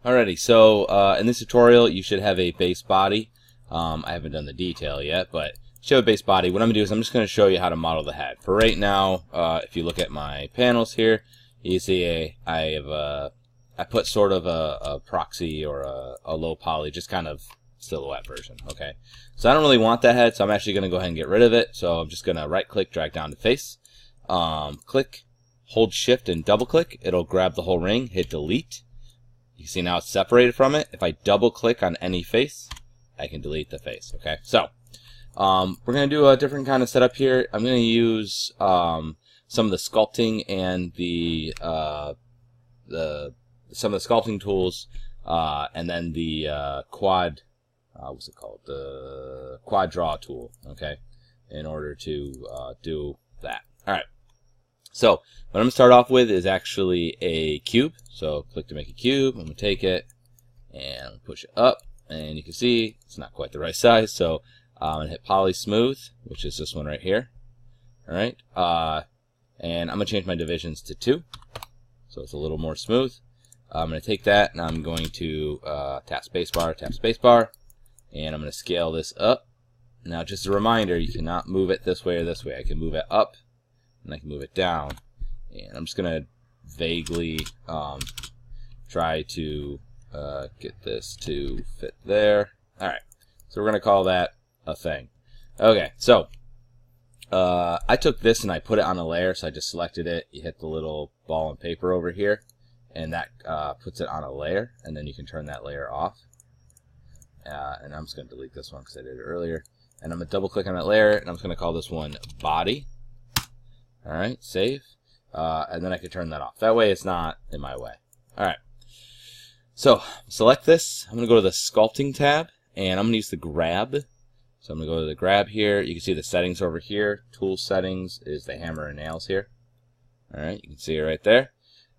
Alrighty, so in this tutorial you should have a base body. I haven't done the detail yet, but you should have a base body. What I'm going to do is I'm just going to show you how to model the head. For right now, if you look at my panels here, you see I put sort of a proxy or a low poly, just kind of silhouette version. Okay, so I don't really want that head, so I'm actually going to go ahead and get rid of it. So I'm just going to right click, drag down to face, click, hold shift and double click. It'll grab the whole ring, hit delete. You see now it's separated from it. If I double click on any face, I can delete the face. Okay, so we're going to do a different kind of setup here. I'm going to use some of the sculpting and some of the sculpting tools, and then the quad, what's it called? The quad draw tool. Okay, in order to do that. All right. So what I'm going to start off with is actually a cube. So click to make a cube. I'm going to take it and push it up. And you can see it's not quite the right size. So I'm going to hit poly smooth, which is this one right here. All right. And I'm going to change my divisions to 2. So it's a little more smooth. I'm going to take that and I'm going to tap spacebar. And I'm going to scale this up. Now just a reminder, you cannot move it this way or this way. I can move it up and I can move it down, and I'm just gonna vaguely try to get this to fit there. Alright, so we're gonna call that a thing. Okay, so I took this and I put it on a layer, so I just selected it, you hit the little ball and paper over here, and that puts it on a layer, and then you can turn that layer off. And I'm just gonna delete this one because I did it earlier, and I'm gonna double click on that layer, and I'm just gonna call this one body. Alright, save. And then I can turn that off. That way it's not in my way. Alright. So, select this. I'm going to go to the sculpting tab, and I'm going to use the grab. So I'm going to go to the grab here. You can see the settings over here. Tool settings is the hammer and nails here. Alright, you can see it right there.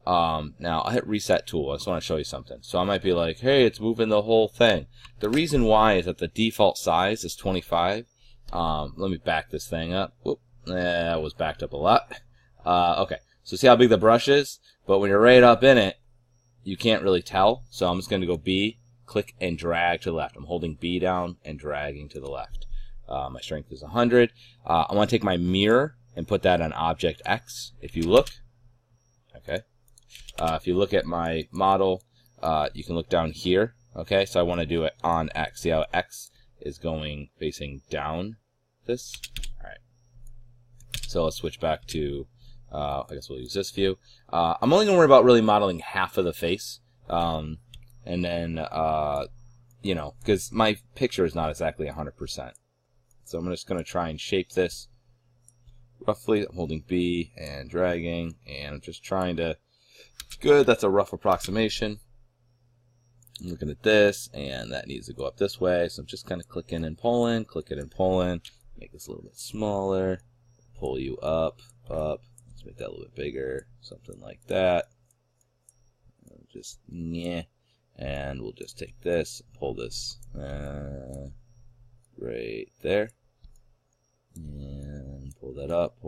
Now, I'll hit reset tool. I just want to show you something. So I might be like, hey, it's moving the whole thing. The reason why is that the default size is 25. Let me back this thing up. Whoop. That was backed up a lot. Okay, so see how big the brush is? But when you're right up in it, you can't really tell. So I'm just going to go B, click and drag to the left. I'm holding B down and dragging to the left. My strength is 100. I want to take my mirror and put that on object X. If you look, okay. If you look at my model, you can look down here. Okay, so I want to do it on X. See how X is going facing down this? All right. So let's switch back to, I guess we'll use this view. I'm only going to worry about really modeling half of the face. And then, you know, because my picture is not exactly 100%. So I'm just going to try and shape this roughly. I'm holding B and dragging, and I'm just trying to, good, that's a rough approximation. I'm looking at this, and that needs to go up this way. So I'm just kind of clicking and pulling, make this a little bit smaller. Pull you up. Let's make that a little bit bigger, something like that. Just yeah, and we'll just take this, pull this right there, and pull that up,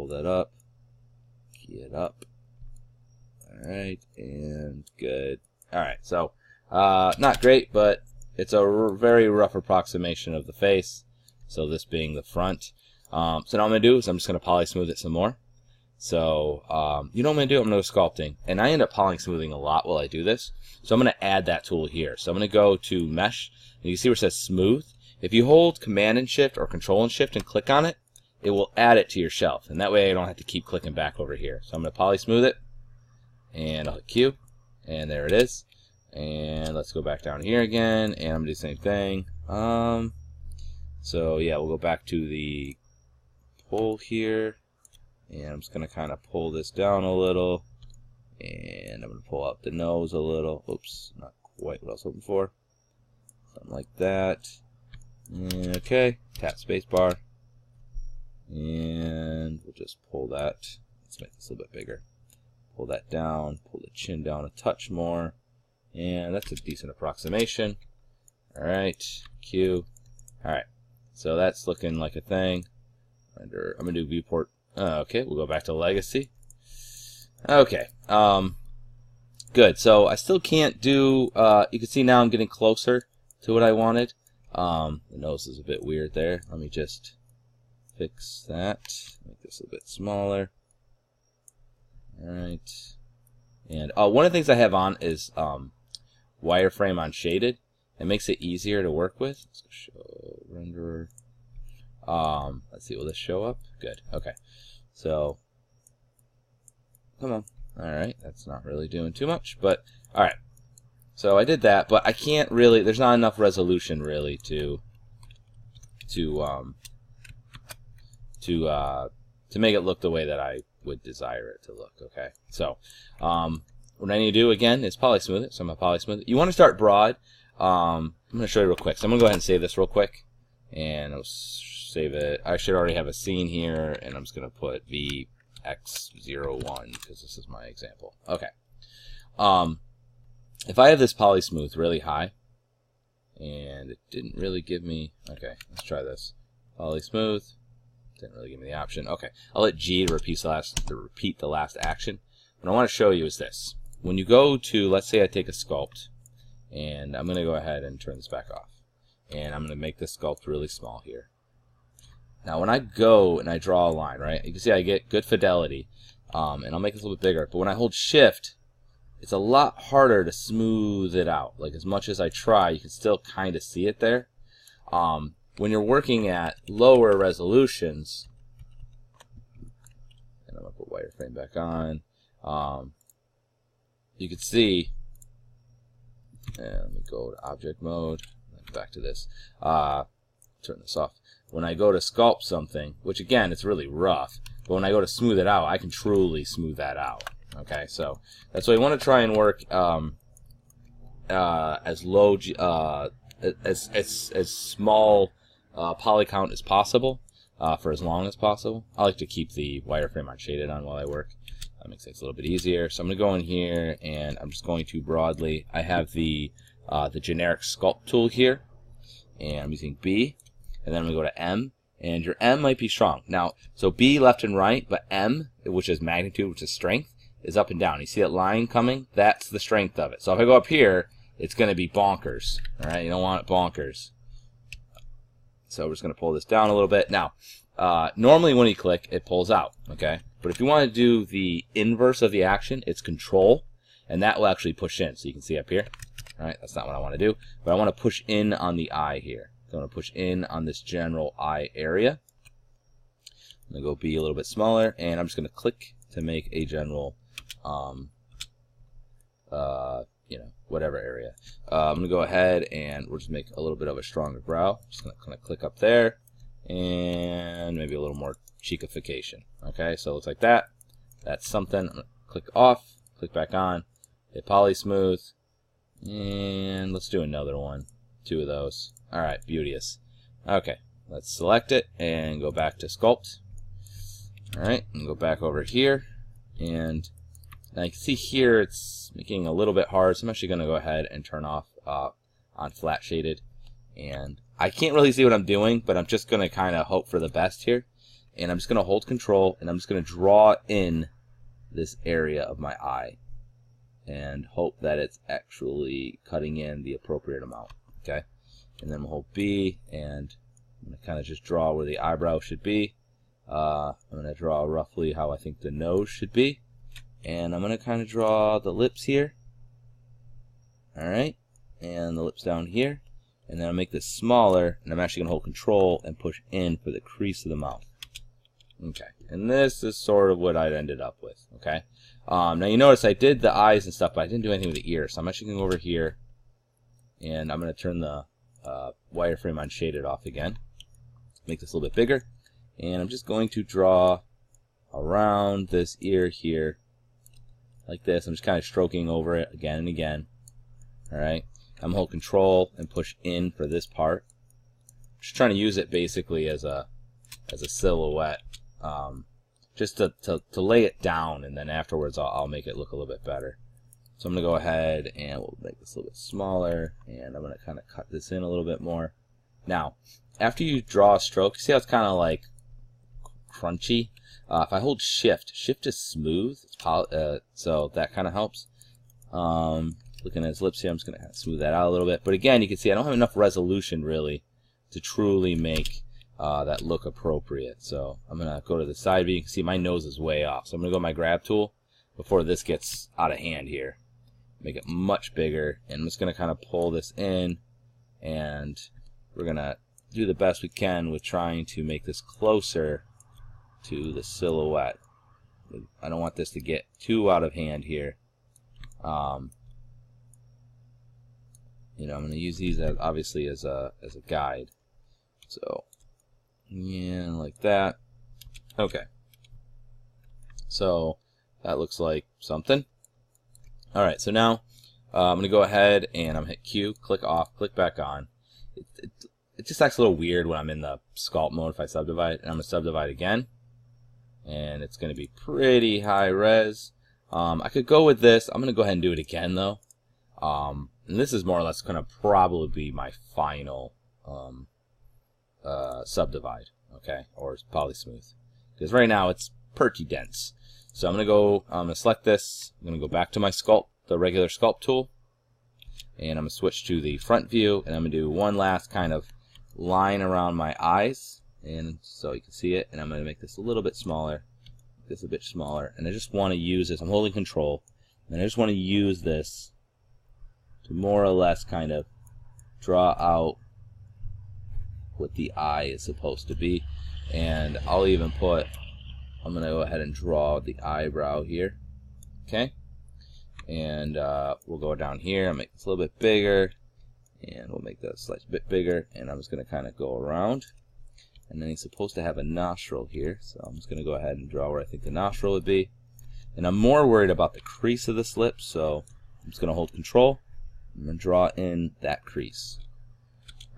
key it up. All right, and good. All right, so not great, but it's a very rough approximation of the face. So this being the front. So now what I'm going to do is I'm just going to poly smooth it some more. So, you know what I'm going to do? I'm going to go sculpting. And I end up poly smoothing a lot while I do this. So I'm going to add that tool here. So I'm going to go to Mesh. And you see where it says Smooth. If you hold Command and Shift or Control and Shift and click on it, it will add it to your shelf. And that way I don't have to keep clicking back over here. So I'm going to poly smooth it. And I'll hit Q. And there it is. And let's go back down here again. And I'm going to do the same thing. So yeah, we'll go back to the pull here, and I'm just going to kind of pull this down a little, and I'm going to pull out the nose a little. Oops, not quite what I was hoping for. Something like that. Okay, tap spacebar, and we'll just pull that. Let's make this a little bit bigger. Pull that down, pull the chin down a touch more, and that's a decent approximation. Alright, Q. Alright, so that's looking like a thing. I'm going to do viewport. Okay, we'll go back to legacy. Okay. good. So I still can't do, you can see now I'm getting closer to what I wanted. The nose is a bit weird there. Let me just fix that. Make this a bit smaller. Alright. And one of the things I have on is wireframe on shaded. It makes it easier to work with. Let's go show renderer. Let's see, will this show up? Good. Okay. So, come on. Alright, that's not really doing too much, but alright. So I did that, but I can't really, there's not enough resolution really to make it look the way that I would desire it to look, okay? So, what I need to do again is polysmooth it. So I'm going to polysmooth it. You want to start broad. I'm going to show you real quick. So I'm going to go ahead and save this real quick. And I'll save it. I should already have a scene here, and I'm just going to put headSculptTut01 because this is my example. Okay. If I have this polysmooth really high, and it didn't really give me, okay, let's try this. Polysmooth, didn't really give me the option. Okay, I'll let G to repeat the last action. What I want to show you is this. When you go to, let's say I take a sculpt, and I'm going to go ahead and turn this back off. And I'm going to make this sculpt really small here. Now when I go and I draw a line, right, you can see I get good fidelity, and I'll make this a little bit bigger, but when I hold shift, it's a lot harder to smooth it out. Like as much as I try, you can still kind of see it there. When you're working at lower resolutions, and I'm going to put wireframe back on, you can see, and let me go to object mode, back to this, turn this off. When I go to sculpt something, which again, it's really rough, but when I go to smooth it out, I can truly smooth that out. Okay, so that's why you want to try and work as low, as small poly count as possible for as long as possible. I like to keep the wireframe on shaded on while I work. That makes things a little bit easier. So I'm going to go in here and I'm just going to broadly. I have the generic sculpt tool here, and I'm using B, and then I'm going to go to M. And your M might be strong. Now, so B left and right, but M, which is magnitude, which is strength, is up and down. You see that line coming? That's the strength of it. So if I go up here, it's going to be bonkers. All right, you don't want it bonkers. So we're just going to pull this down a little bit. Now, normally when you click, it pulls out. Okay, but if you want to do the inverse of the action, it's Control, and that will actually push in. So you can see up here. All right, that's not what I want to do, but I want to push in on the eye here. So I want to push in on this general eye area. I'm going to go be a little bit smaller, and I'm just going to click to make a general, whatever area. I'm going to go ahead and we'll just make a little bit of a stronger brow. Just going to kind of click up there, and maybe a little more cheekification. Okay, so it looks like that. That's something. I'm going to click off, click back on, hit poly smooth, and let's do another one. 2 of those. Alright, beauteous. Okay, let's select it and go back to sculpt. Alright, and go back over here, and now you can see here it's making a little bit hard, so I'm actually going to go ahead and turn off on flat shaded. And I can't really see what I'm doing, but I'm just going to kind of hope for the best here. And I'm just going to hold Control, and I'm just going to draw in this area of my eye and hope that it's actually cutting in the appropriate amount. Okay, and then we'll hold B, and I'm going to kind of just draw where the eyebrow should be. I'm going to draw roughly how I think the nose should be, and I'm going to kind of draw the lips here. Alright, and the lips down here, and then I'll make this smaller, and I'm actually going to hold Control and push in for the crease of the mouth. Okay, and this is sort of what I ended up with. Okay, now you notice I did the eyes and stuff, but I didn't do anything with the ears, so I'm actually going to go over here, and I'm going to turn the wireframe on shaded off again. Make this a little bit bigger, and I'm just going to draw around this ear here like this. I'm just kind of stroking over it again and again. Alright, I'm going to hold Control and push in for this part. Just trying to use it basically as a silhouette, just to lay it down, and then afterwards I'll make it look a little bit better. So I'm going to go ahead and we'll make this a little bit smaller, and I'm going to kind of cut this in a little bit more. Now, after you draw a stroke, see how it's kind of like crunchy? If I hold Shift is smooth, so that kind of helps. Looking at his lips here, I'm just going to smooth that out a little bit. But again, you can see I don't have enough resolution really to truly make that look appropriate. So I'm going to go to the side view. You can see my nose is way off. So I'm going to go to my grab tool before this gets out of hand here. Make it much bigger. And I'm just going to kind of pull this in. And we're going to do the best we can with trying to make this closer to the silhouette. I don't want this to get too out of hand here. You know, I'm going to use these as, obviously as a guide. So, yeah, like that. Okay. So, that looks like something. Alright, so now I'm going to go ahead and I'm going to hit Q, click off, click back on. It just acts a little weird when I'm in the sculpt mode if I subdivide. And I'm going to subdivide again. And it's going to be pretty high res. I could go with this. I'm going to go ahead and do it again, though. And this is more or less going to probably be my final subdivide, okay, or poly smooth, because right now it's pretty dense. So I'm going to select this. I'm going to go back to my sculpt, the regular sculpt tool, and I'm going to switch to the front view, and I'm going to do one last kind of line around my eyes, and so you can see it. And I'm going to make this a little bit smaller, this a bit smaller, and I just want to use this. I'm holding control, and I just want to use this to more or less kind of draw out what the eye is supposed to be. And I'll even put, I'm going to go ahead and draw the eyebrow here, okay, and we'll go down here and make this a little bit bigger, and we'll make that a slight bit bigger, and I'm just going to kind of go around. And then he's supposed to have a nostril here, so I'm just going to go ahead and draw where I think the nostril would be. And I'm more worried about the crease of this lip, so I'm just going to hold control. I'm going to draw in that crease.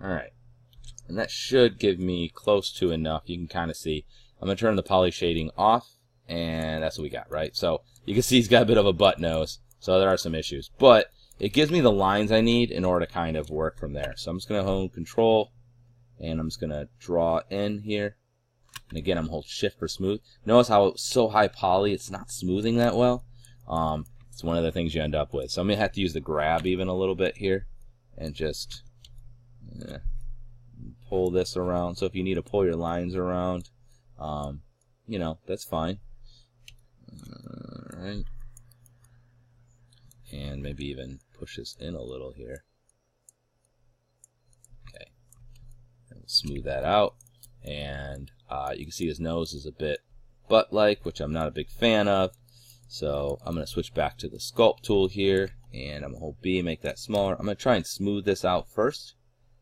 Alright. And that should give me close to enough. You can kind of see. I'm going to turn the poly shading off, and that's what we got, right? So you can see he's got a bit of a butt nose, so there are some issues. But it gives me the lines I need in order to kind of work from there. So I'm just going to hold control, and I'm just going to draw in here. And again, I'm holding shift for smooth. Notice how it's so high poly, it's not smoothing that well. It's one of the things you end up with. So I'm going to have to use the grab even a little bit here and just pull this around. So if you need to pull your lines around, you know, that's fine. Alright. And maybe even push this in a little here. Okay. And we'll smooth that out. And you can see his nose is a bit butt-like, which I'm not a big fan of. So I'm going to switch back to the sculpt tool here, and I'm going to hold B, make that smaller. I'm going to try and smooth this out first,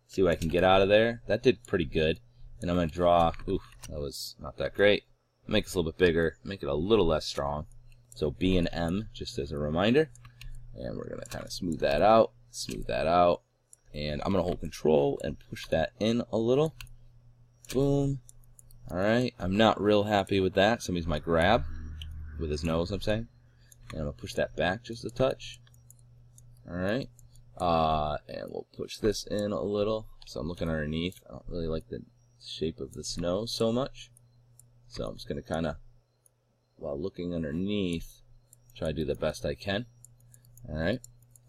see what I can get out of there. That did pretty good. And I'm going to draw, oof, that was not that great. Make this a little bit bigger, make it a little less strong. So B and M, just as a reminder. And we're going to kind of smooth that out, and I'm going to hold control and push that in a little. Boom. Alright, I'm not real happy with that, so I'm using my grab. With his nose, I'm saying. And I'm going to push that back just a touch. Alright. And we'll push this in a little. So I'm looking underneath. I don't really like the shape of this nose so much. So I'm just going to kind of, while looking underneath, try to do the best I can. Alright.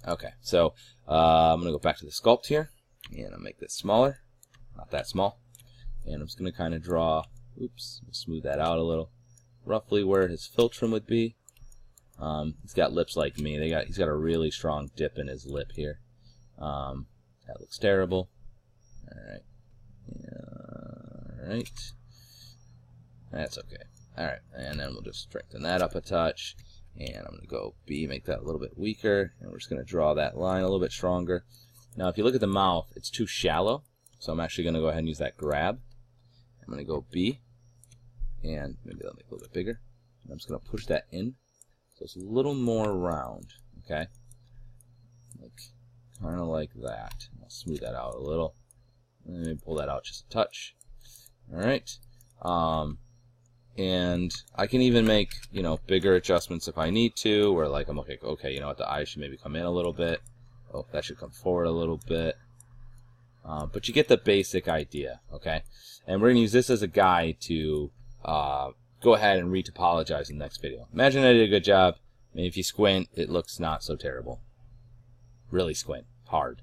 Okay. So I'm going to go back to the sculpt here. And I'll make this smaller. Not that small. And I'm just going to kind of draw, oops, smooth that out a little. Roughly where his philtrum would be. He's got lips like me. He's got a really strong dip in his lip here. That looks terrible. Alright. Alright. That's okay. Alright. And then we'll just strengthen that up a touch. And I'm going to go B, make that a little bit weaker. And we're just going to draw that line a little bit stronger. Now, if you look at the mouth, it's too shallow. So I'm actually going to go ahead and use that grab. I'm going to go B. And maybe that'll make it a little bit bigger. And I'm just going to push that in. So it's a little more round. Okay? Kind of like that. I'll smooth that out a little. And maybe pull that out just a touch. Alright. And I can even make, you know, bigger adjustments if I need to. Where like I'm okay, you know what, the eye should maybe come in a little bit. Oh, that should come forward a little bit. But you get the basic idea. Okay? And we're going to use this as a guide to go ahead and retopologize in the next video. Imagine I did a good job. I mean, if you squint, it looks not so terrible. Really squint hard.